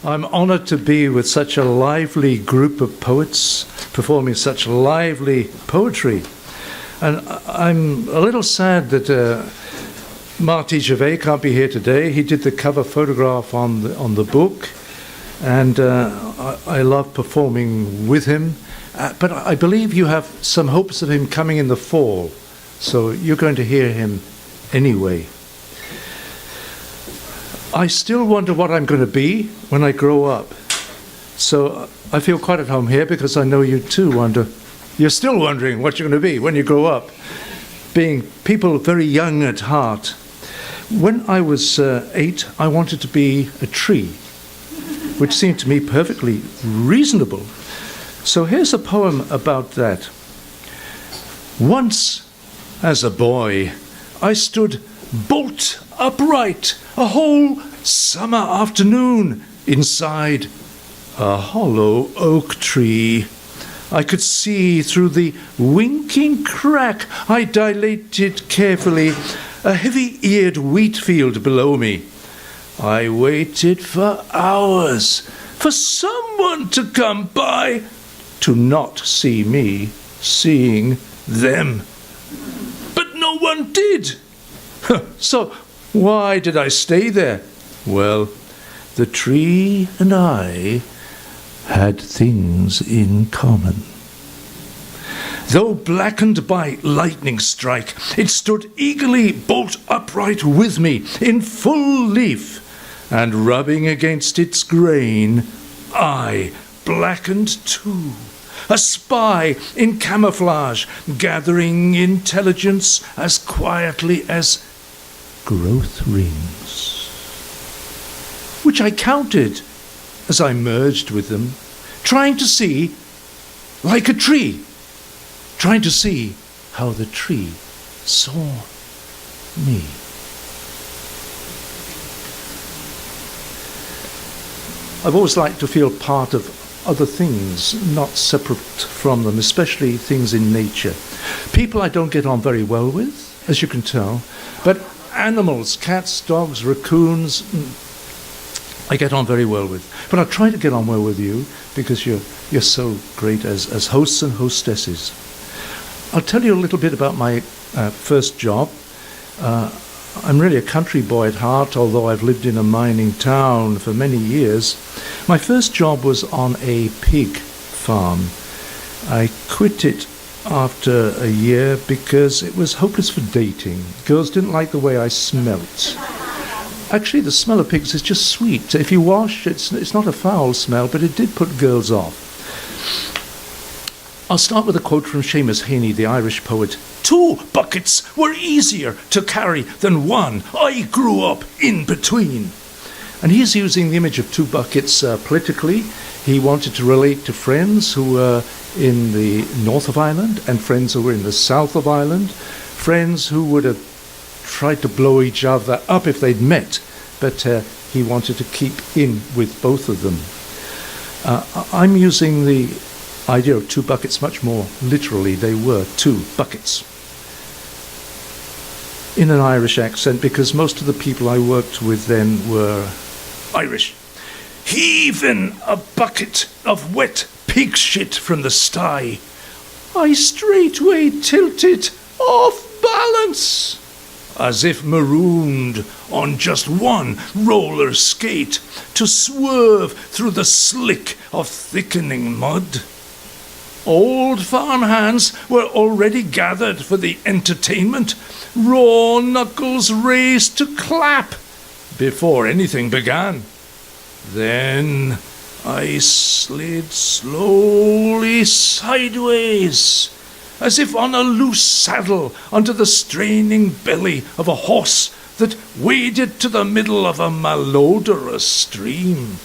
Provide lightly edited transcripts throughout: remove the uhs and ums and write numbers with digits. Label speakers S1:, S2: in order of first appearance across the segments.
S1: I'm honored to be with such a lively group of poets performing such lively poetry. And I'm a little sad that Marty Gervais can't be here today. He did the cover photograph on the book, and I love performing with him. But I believe you have some hopes of him coming in the fall, so you're going to hear him anyway. I still wonder what I'm going to be when I grow up. So I feel quite at home here because I know you too wonder. You're still wondering what you're going to be when you grow up, being people very young at heart. When I was 8, I wanted to be a tree, which seemed to me perfectly reasonable. So here's a poem about that. Once, as a boy, I stood bolt upright a whole summer afternoon inside a hollow oak tree. I could see through the winking crack. I dilated carefully a heavy-eared wheat field below me. I waited for hours for someone to come by, to not see me seeing them. But no one did. So why did I stay there? Well, the tree and I had things in common. Though blackened by lightning strike, it stood eagerly bolt upright with me in full leaf, and rubbing against its grain, I blackened too. A spy in camouflage, gathering intelligence as quietly as growth rings, which I counted as I merged with them, trying to see like a tree, trying to see how the tree saw me. I've always liked to feel part of other things, not separate from them, especially things in nature. People I don't get on very well with, as you can tell, but animals, cats, dogs, raccoons, I get on very well with. But I try to get on well with you because you're so great as hosts and hostesses. I'll tell you a little bit about my first job. I'm really a country boy at heart, although I've lived in a mining town for many years. My first job was on a pig farm. I quit it after a year because it was hopeless for dating. Girls didn't like the way I smelt. Actually, the smell of pigs is just sweet. If you wash, it's not a foul smell, but it did put girls off. I'll start with a quote from Seamus Heaney, the Irish poet. 2 buckets were easier to carry than one. I grew up in between. And he's using the image of 2 buckets politically. He wanted to relate to friends who were in the north of Ireland and friends who were in the south of Ireland, friends who would have tried to blow each other up if they'd met, but he wanted to keep in with both of them. I'm using the idea of 2 buckets much more literally. They were 2 buckets in an Irish accent because most of the people I worked with then were Irish. Heaving a bucket of wet pig shit from the sty, I straightway tilted off balance, as if marooned on just one roller skate to swerve through the slick of thickening mud. Old farm hands were already gathered for the entertainment. Raw knuckles raised to clap before anything began. Then I slid slowly sideways, as if on a loose saddle under the straining belly of a horse that waded to the middle of a malodorous stream.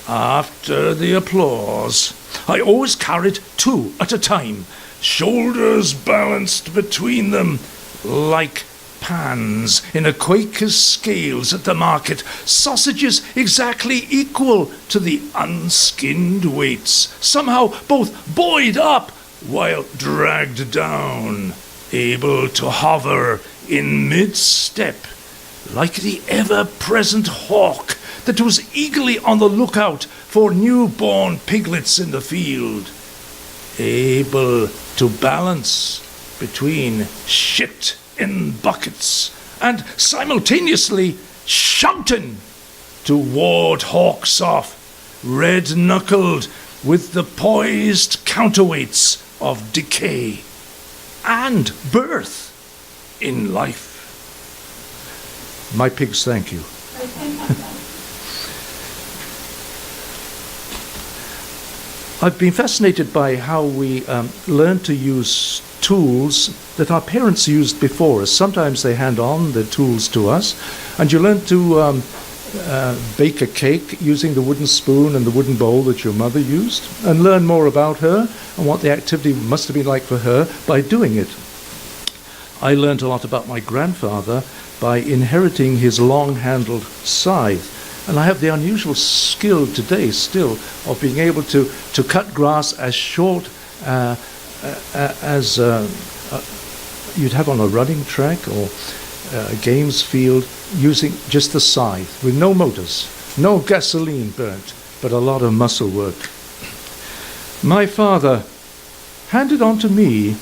S1: After the applause, I always carried 2 at a time, shoulders balanced between them like pans in a Quaker's scales at the market, sausages exactly equal to the unskinned weights, somehow both buoyed up while dragged down, able to hover in mid-step like the ever-present hawk that was eagerly on the lookout for newborn piglets in the field, able to balance between shit in buckets and simultaneously shouting to ward hawks off, red-knuckled with the poised counterweights of decay and birth in life. My pigs thank you. I've been fascinated by how we learn to use tools that our parents used before us. Sometimes they hand on the tools to us, and you learn to bake a cake using the wooden spoon and the wooden bowl that your mother used, and learn more about her and what the activity must have been like for her by doing it. I learned a lot about my grandfather by inheriting his long-handled scythe, and I have the unusual skill today still of being able to cut grass as short as you'd have on a running track or a games field, using just the scythe with no motors, no gasoline burnt, but a lot of muscle work. My father handed on to me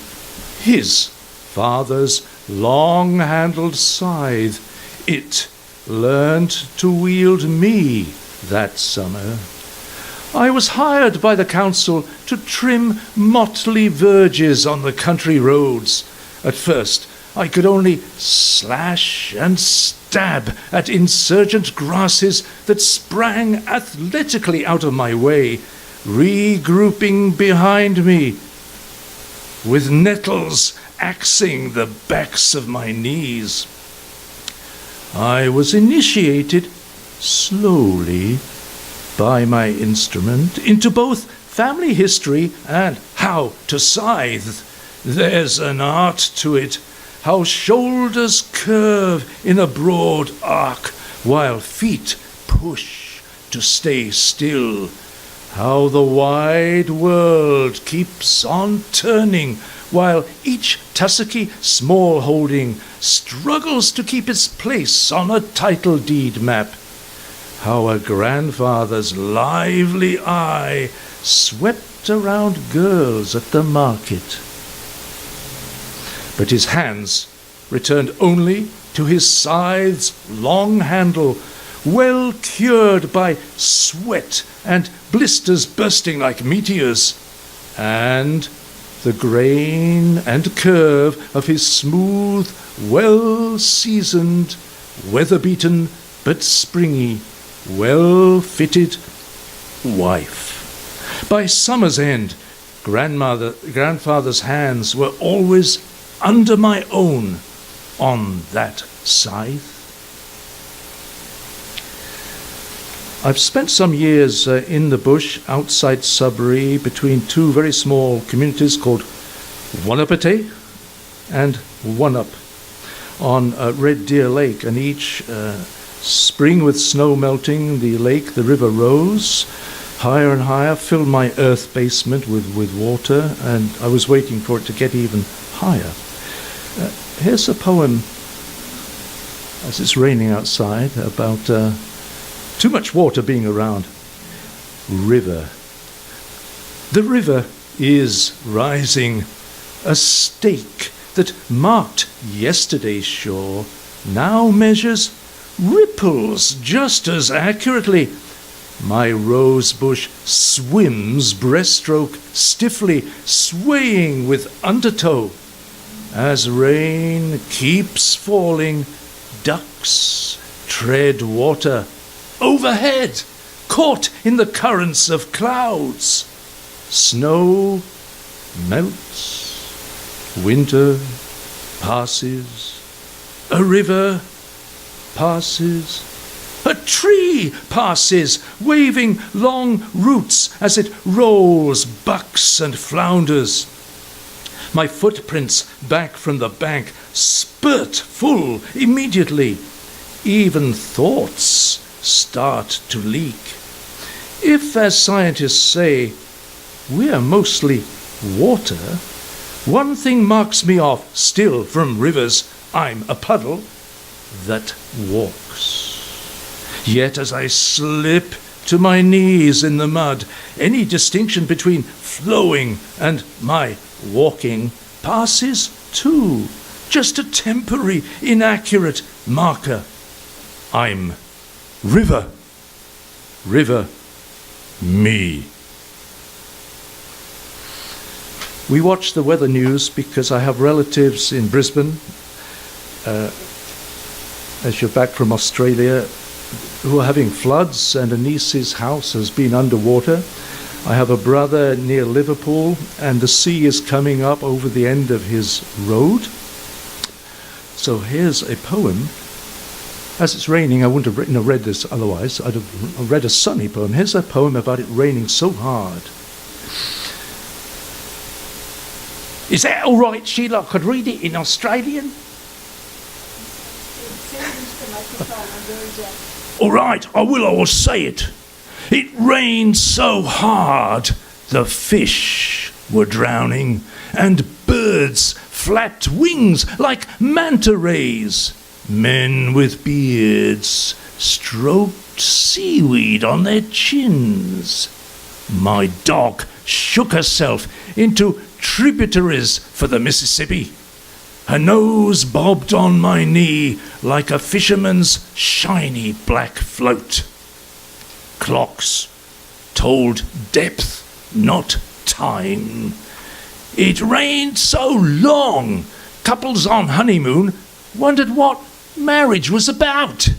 S1: his father's long-handled scythe. It learned to wield me that summer. I was hired by the council to trim motley verges on the country roads. At first, I could only slash and stab at insurgent grasses that sprang athletically out of my way, regrouping behind me, with nettles axing the backs of my knees. I was initiated slowly by my instrument into both family history and how to scythe. There's an art to it, how shoulders curve in a broad arc while feet push to stay still, how the wide world keeps on turning while each tussocky small holding struggles to keep its place on a title deed map, how a grandfather's lively eye swept around girls at the market. But his hands returned only to his scythe's long handle, well cured by sweat and blisters bursting like meteors, and the grain and curve of his smooth, well-seasoned, weather-beaten but springy, well-fitted wife. By summer's end, grandfather's hands were always under my own on that scythe. I've spent some years in the bush outside Sudbury between two very small communities called Wanapate and Wanup on Red Deer Lake, and each spring with snow melting the lake, the river rose higher and higher, filled my earth basement with water, and I was waiting for it to get even higher. Here's a poem, as it's raining outside, about too much water being around. River. The river is rising, a stake that marked yesterday's shore now measures ripples just as accurately. My rose bush swims breaststroke stiffly, swaying with undertow. As rain keeps falling, ducks tread water overhead, caught in the currents of clouds. Snow melts, winter passes, a river passes, a tree passes, waving long roots as it rolls, bucks and flounders. My footprints back from the bank spurt full immediately. Even thoughts start to leak. If, as scientists say, we're mostly water, one thing marks me off still from rivers: I'm a puddle that walks. Yet as I slip to my knees in the mud, any distinction between flowing and my walking passes too. Just a temporary, inaccurate marker. I'm river. River me. We watch the weather news because I have relatives in Brisbane, as you're back from Australia, who are having floods, and a niece's house has been underwater. I have a brother near Liverpool, and the sea is coming up over the end of his road. So here's a poem. As it's raining, I wouldn't have read this otherwise. I'd have read a sunny poem. Here's a poem about it raining so hard. Is that all right, Sheila? I could read it in Australian. All right, I will say it. It rained so hard, the fish were drowning, and birds flapped wings like manta rays. Men with beards stroked seaweed on their chins. My dog shook herself into tributaries for the Mississippi. Her nose bobbed on my knee like a fisherman's shiny black float. Clocks told depth, not time. It rained so long, couples on honeymoon wondered what marriage was about.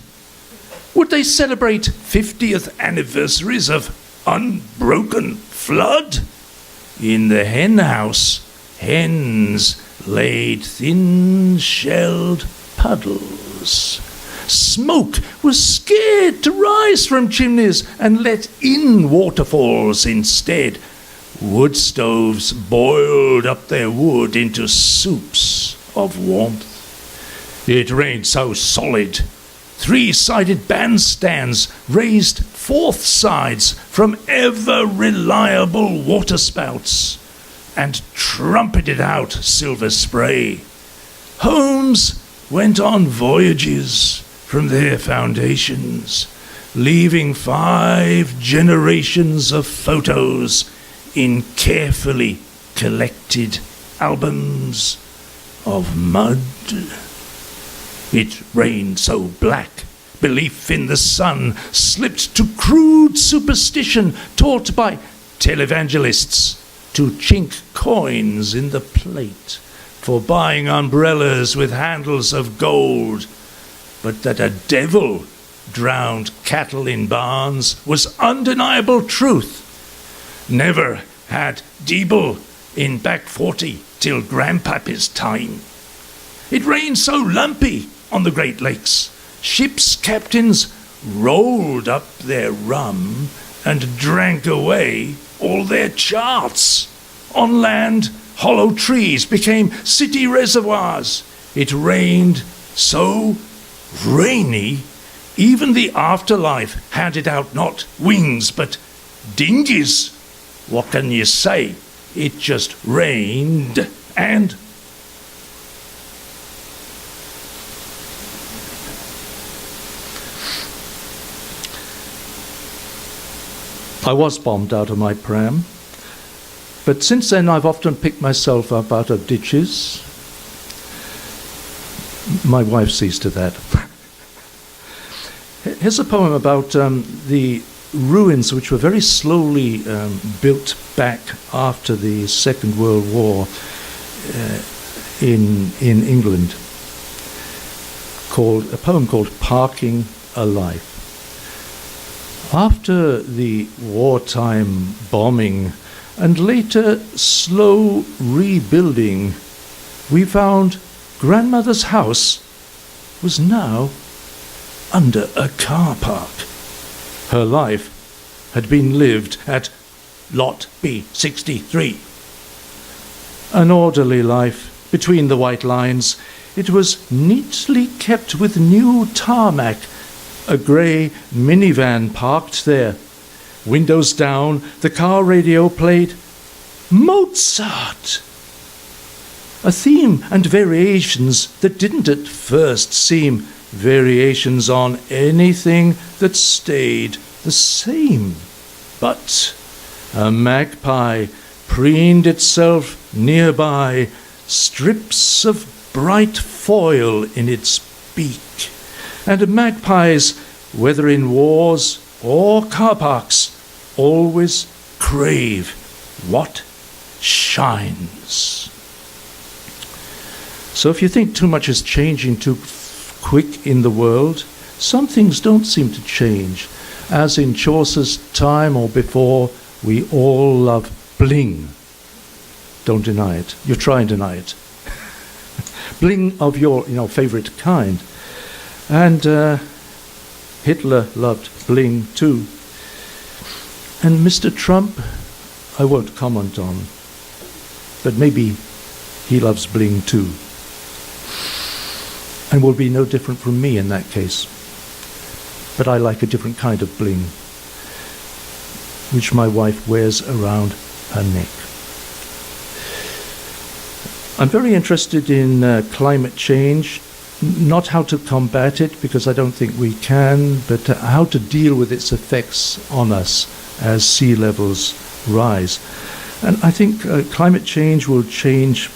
S1: Would they celebrate 50th anniversaries of unbroken flood? In the hen house, hens laid thin-shelled puddles. Smoke was scared to rise from chimneys and let in waterfalls instead. Wood stoves boiled up their wood into soups of warmth. It rained so solid. 3-sided bandstands raised 4th sides from ever-reliable waterspouts and trumpeted out silver spray. Homes went on voyages from their foundations, leaving 5 generations of photos in carefully collected albums of mud. It rained so black, belief in the sun slipped to crude superstition taught by televangelists to chink coins in the plate for buying umbrellas with handles of gold. But that a devil drowned cattle in barns was undeniable truth. Never had Deeble in back 40 till Grandpappy's time. It rained so lumpy on the Great Lakes, ships' captains rolled up their rum and drank away all their charts. On land, hollow trees became city reservoirs. It rained so rainy, even the afterlife handed out not wings but dinghies. What can you say? It just rained and I was bombed out of my pram, but since then I've often picked myself up out of ditches. My wife sees to that. Here's a poem about the ruins which were very slowly built back after the Second World War in England, a poem called Parking a Life. After the wartime bombing and later slow rebuilding, we found grandmother's house was now under a car park. Her life had been lived at Lot B63. An orderly life between the white lines. It was neatly kept with new tarmac. A grey minivan parked there. Windows down, the car radio played Mozart. A theme and variations that didn't at first seem variations on anything that stayed the same. But a magpie preened itself nearby, strips of bright foil in its beak. And magpies, whether in wars or car parks, always crave what shines. So if you think too much is changing too quick in the world, some things don't seem to change. As in Chaucer's time or before, we all love bling. Don't deny it. You try and deny it. Bling of your favorite kind. And Hitler loved bling too. And Mr. Trump, I won't comment on, but maybe he loves bling too. And will be no different from me in that case. But I like a different kind of bling, which my wife wears around her neck. I'm very interested in climate change, not how to combat it, because I don't think we can, but how to deal with its effects on us as sea levels rise. And I think climate change will change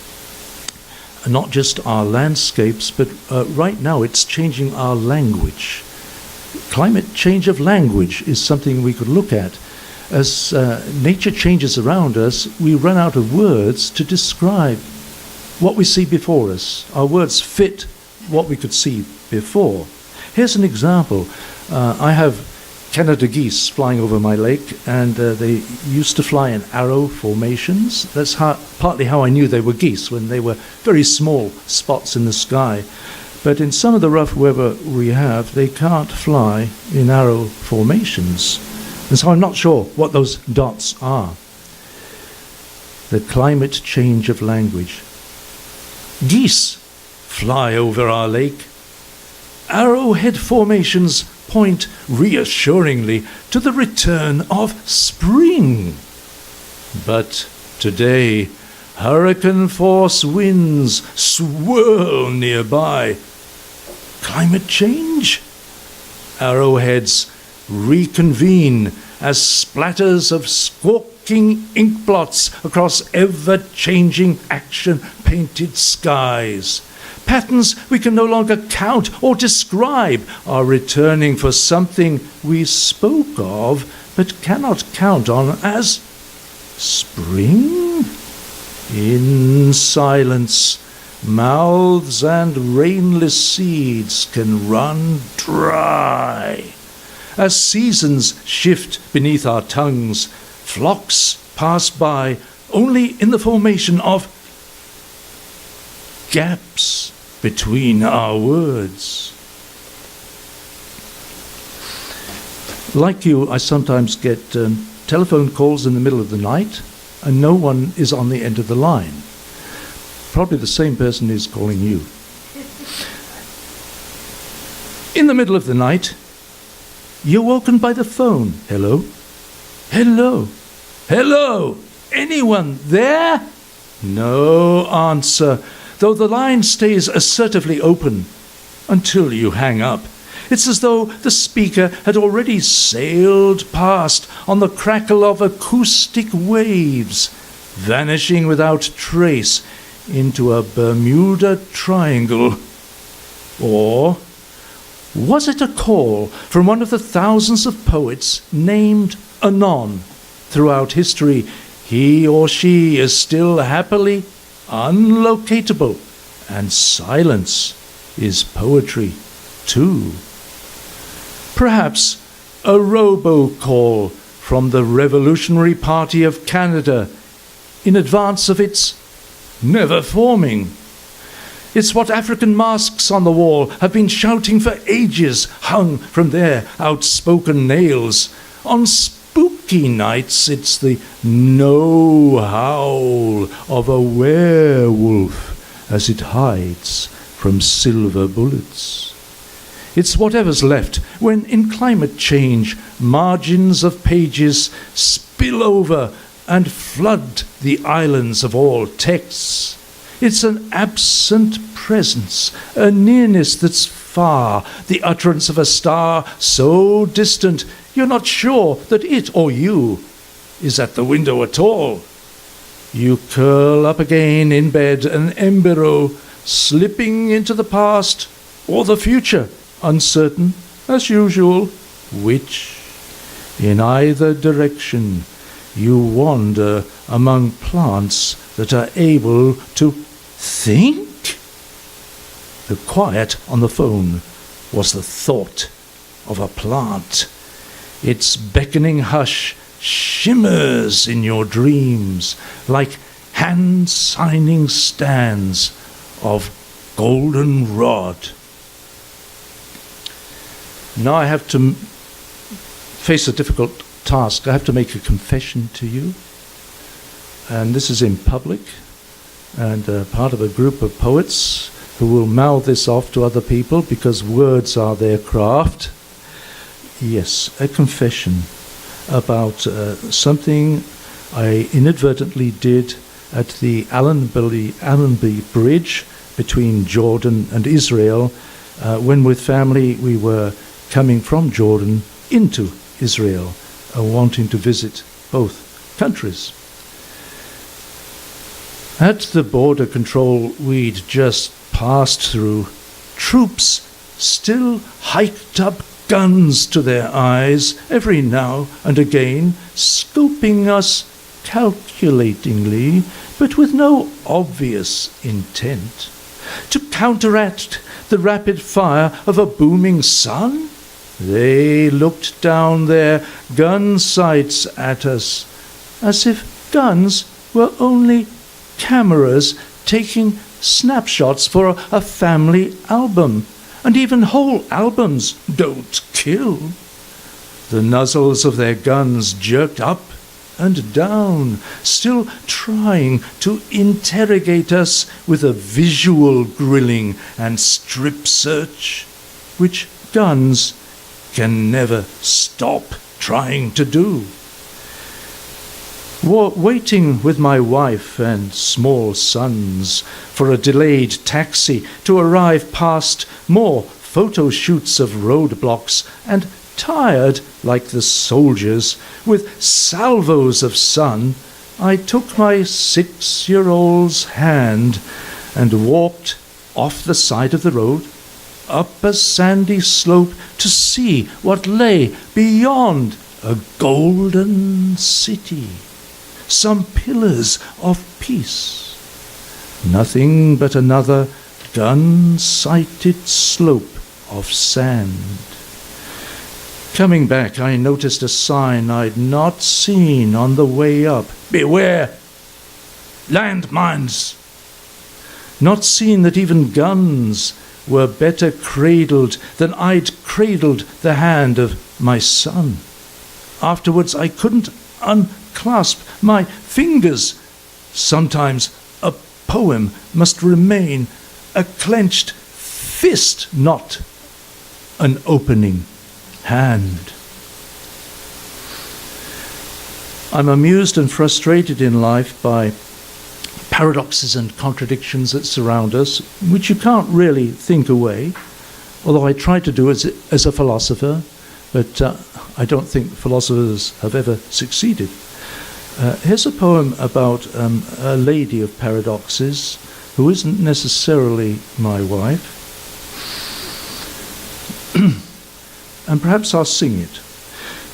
S1: not just our landscapes, but right now it's changing our language. Climate change of language is something we could look at. As nature changes around us, we run out of words to describe what we see before us. Our words fit what we could see before. Here's an example. I have Canada geese flying over my lake, and they used to fly in arrow formations. That's partly how I knew they were geese, when they were very small spots in the sky. But in some of the rough weather we have, they can't fly in arrow formations. And so I'm not sure what those dots are. The climate change of language. Geese fly over our lake. Arrowhead formations point reassuringly to the return of spring. But today, hurricane-force winds swirl nearby. Climate change? Arrowheads reconvene as splatters of squawking ink blots across ever-changing action-painted skies. Patterns we can no longer count or describe are returning for something we spoke of but cannot count on as spring. In silence, mouths and rainless seeds can run dry. As seasons shift beneath our tongues, flocks pass by only in the formation of gaps between our words. Like you, I sometimes get telephone calls in the middle of the night, and no one is on the end of the line. Probably the same person is calling you. In the middle of the night, you're woken by the phone. Hello? Hello? Hello? Anyone there? No answer, though the line stays assertively open until you hang up. It's as though the speaker had already sailed past on the crackle of acoustic waves, vanishing without trace into a Bermuda Triangle. Or was it a call from one of the thousands of poets named anon throughout history? He or she is still happily unlocatable, and silence is poetry too. Perhaps a robocall from the Revolutionary Party of Canada in advance of its never forming. It's what African masks on the wall have been shouting for ages, hung from their outspoken nails. On spooky nights, it's the no howl of a werewolf as it hides from silver bullets. It's whatever's left when, in climate change, margins of pages spill over and flood the islands of all texts. It's an absent presence, a nearness that's far, the utterance of a star so distant you're not sure that it or you is at the window at all. You curl up again in bed, an embryo, slipping into the past or the future, uncertain, as usual, which, in either direction, you wander among plants that are able to think. The quiet on the phone was the thought of a plant. Its beckoning hush shimmers in your dreams like hand-signing stands of goldenrod. Now I have to face a difficult task. I have to make a confession to you, and this is in public, and part of a group of poets who will mouth this off to other people because words are their craft. Yes, a confession about something I inadvertently did at the Allenby Bridge between Jordan and Israel when with family we were coming from Jordan into Israel, wanting to visit both countries. At the border control we'd just passed through, troops still hiked up guns to their eyes every now and again, scoping us calculatingly, but with no obvious intent to counteract the rapid fire of a booming sun. They looked down their gun sights at us, as if guns were only cameras taking snapshots for a family album. And even whole albums don't kill. The muzzles of their guns jerked up and down, still trying to interrogate us with a visual grilling and strip search, which guns can never stop trying to do. Waiting with my wife and small sons for a delayed taxi to arrive past more photo shoots of roadblocks, and tired like the soldiers with salvos of sun, I took my 6-year-old's hand and walked off the side of the road, up a sandy slope to see what lay beyond a golden city. Some pillars of peace, nothing but another gun-sighted slope of sand. Coming back, I noticed a sign I'd not seen on the way up. Beware! Landmines! Not seen that even guns were better cradled than I'd cradled the hand of my son. Afterwards, I couldn't unclasp my fingers. Sometimes a poem must remain a clenched fist, not an opening hand. I'm amused and frustrated in life by paradoxes and contradictions that surround us, which you can't really think away, although I try to do as a philosopher, but I don't think philosophers have ever succeeded. Here's a poem about a lady of paradoxes who isn't necessarily my wife. And perhaps I'll sing it.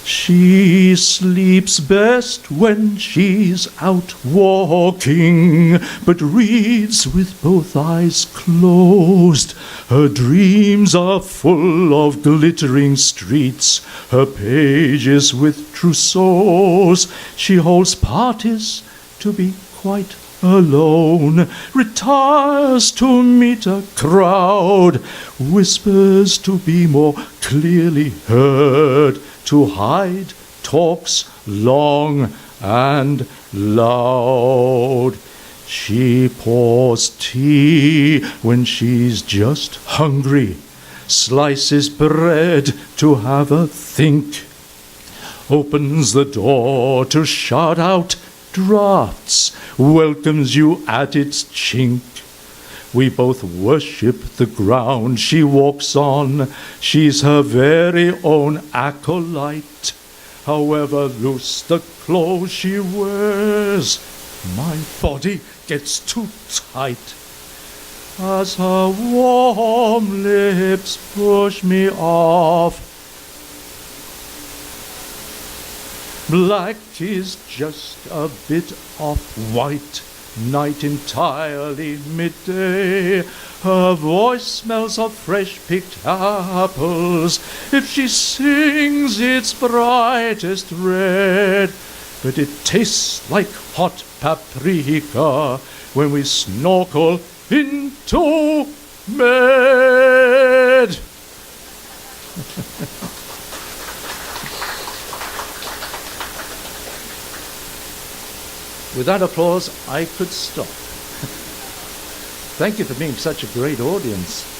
S1: She sleeps best when she's out walking, but reads with both eyes closed. Her dreams are full of glittering streets, her pages with trousseaus. She holds parties to be quite alone, retires to meet a crowd, whispers to be more clearly heard, to hide talks long and loud. She pours tea when she's just hungry, slices bread to have a think, opens the door to shout out draughts, welcomes you at its chink. We both worship the ground she walks on. She's her very own acolyte. However loose the clothes she wears, my body gets too tight. As her warm lips push me off, black is just a bit off-white, night entirely midday. Her voice smells of fresh-picked apples. If she sings, it's brightest red. But it tastes like hot paprika when we snorkel into bed. With that applause, I could stop. Thank you for being such a great audience.